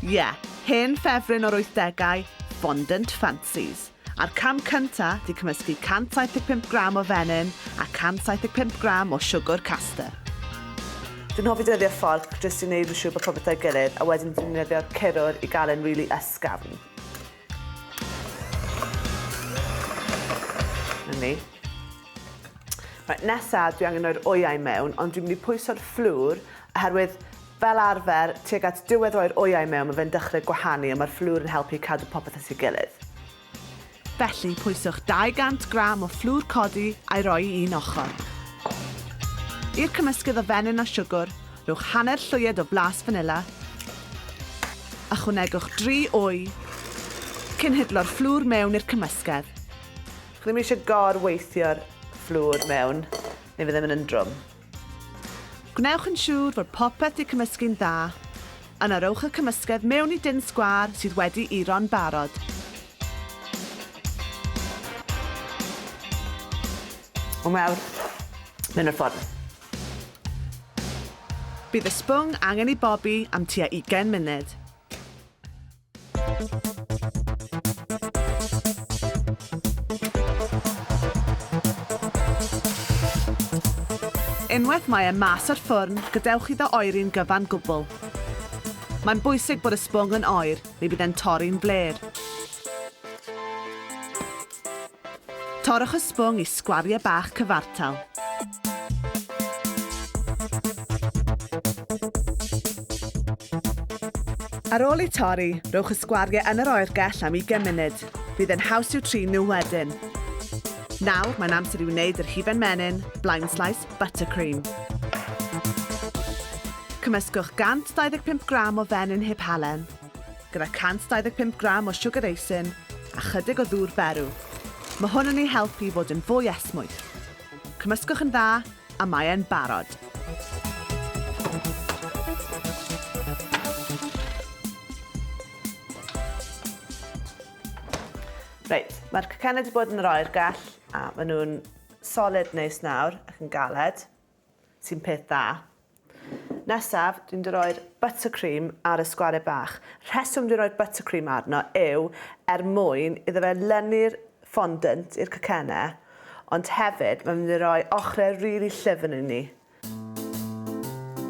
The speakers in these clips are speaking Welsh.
Ie, hen ffefryn o'r 80au, Fondant Fancies. A'r cam cynta di cymysgu 175 gram o fenyn a 175 gram o siwgr caster. Dwi'n hoffi defnyddio'r fforc jyst i wneud yn siŵr bod popeth o'i gilydd a wedyn dwi'n defnyddio'r curwr i gael e'n rili ysgafn. Yni. Nesaf dwi angen rhoi'r wyau mewn, ond dwi'n mynd i pwyso'r fflwr oherwydd fel arfer tuag at diwedd roi'r wyau mewn mae fe'n dechrau gwahanu a mae'r fflwr yn helpu cadw popeth at ei gilydd. Felly pwyswch 200 gram o fflwr codi a'i roi i un ochr. I'r cymysgydd o fenyn a siwgr, rhowch hanner llwyed o blas fanila, ychwanegwch 3 wy, cyn hidlo'r fflwr mewn i'r cymysgedd. Chi ddim eisiau gorweithio'r fflwr mewn, neu fydd ddim yn drwm. Gwnewch yn siŵr fod popeth i cymysgu'n dda, yna rowch y cymysgedd mewn i dyn sgwar sydd wedi uro'n barod. O mewn, mewn o'r ffordd. Bydd y sbwng angen i bobi am tua 20 munud. Unwaith mae e mas o'r ffwrn, gadewch iddo oeri'n gyfan gwbl. Mae'n bwysig bod y sbwng yn oer, neu bydd e'n torri'n bler. Torrwch y sbwng i sgwariau bach cyfartal. Ar ôl i torri, rowch y sgwariau yn yr oergell am 20 munud. Bydd e'n haws i'w trin nhw wedyn. Nawr, mae'n amser i wneud yr hufen menyn, blind slice buttercream. Cymysgwch 125 gram o fenyn heb halen, gyda 125 gram o siwgr eisyn a chydig o ddŵr berw. Mae hwn yn ei helpu fod yn fwy esmwyth. Cymysgwch yn dda a mae e'n barod. Reit, mae'r cacennau wedi bod yn yr oergell a maen nhw'n solid neis nawr ac yn galed, sy'n peth dda. Nesaf, dwi'n roi'r buttercream ar y sgwariau bach. Rheswm dwi'n rhoi'r buttercream arno yw mwyn iddo fe lynnu'r fondant i'r cacennau, ond hefyd mae'n mynd i roi ochrau rili llyfn i ni.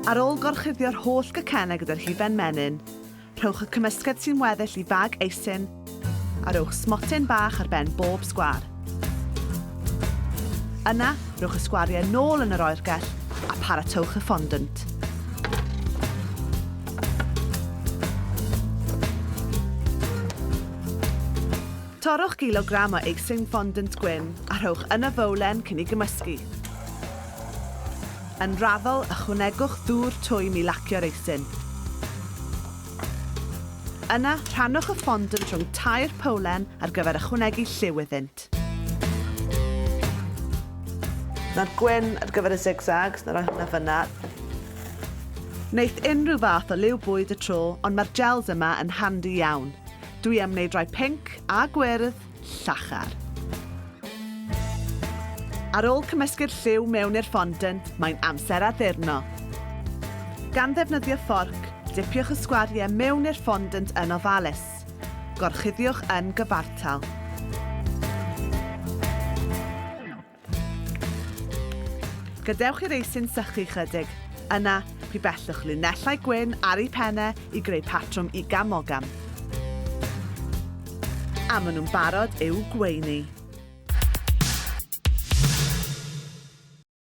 Ar ôl gorchuddio'r holl cacennau gyda'r hufen menyn, rhowch y cymysgedd sy'n weddill i fag eisyn a rhowch smotyn bach ar ben bob sgwar. Yna, rhowch y sgwariau nôl yn yr oergell a paratowch y fondant. Torrwch kilogram o eisyn fondant gwyn a rhowch yn y fowlen cyn i gymysgu. Yn raddol, ychwanegwch ddŵr twym i lacio'r eisyn. Yna, rhannwch y fondant rhwng tair powlen ar gyfer ychwanegu lliw iddynt. Na'r gwyn ar gyfer y zigzags, na roi hwnna fyna. Wneith unrhyw fath o liw bwyd y tro, ond mae'r gels yma yn handi iawn. Dwi am wneud rai pinc a gwyrdd llachar. Ar ôl cymysgu'r lliw mewn i'r fondant, mae'n amser addurno. Gan ddefnyddio fforc, dipiwch y sgwariau mewn i'r fondant yn ofalus. Gorchuddiwch yn gyfartal. Gadewch i'r eisyn sychu chydig. Yna, pibellwch linellau gwyn ar eu pennau i greu patrwm i gam o gam. A maen nhw'n barod i'w gweini.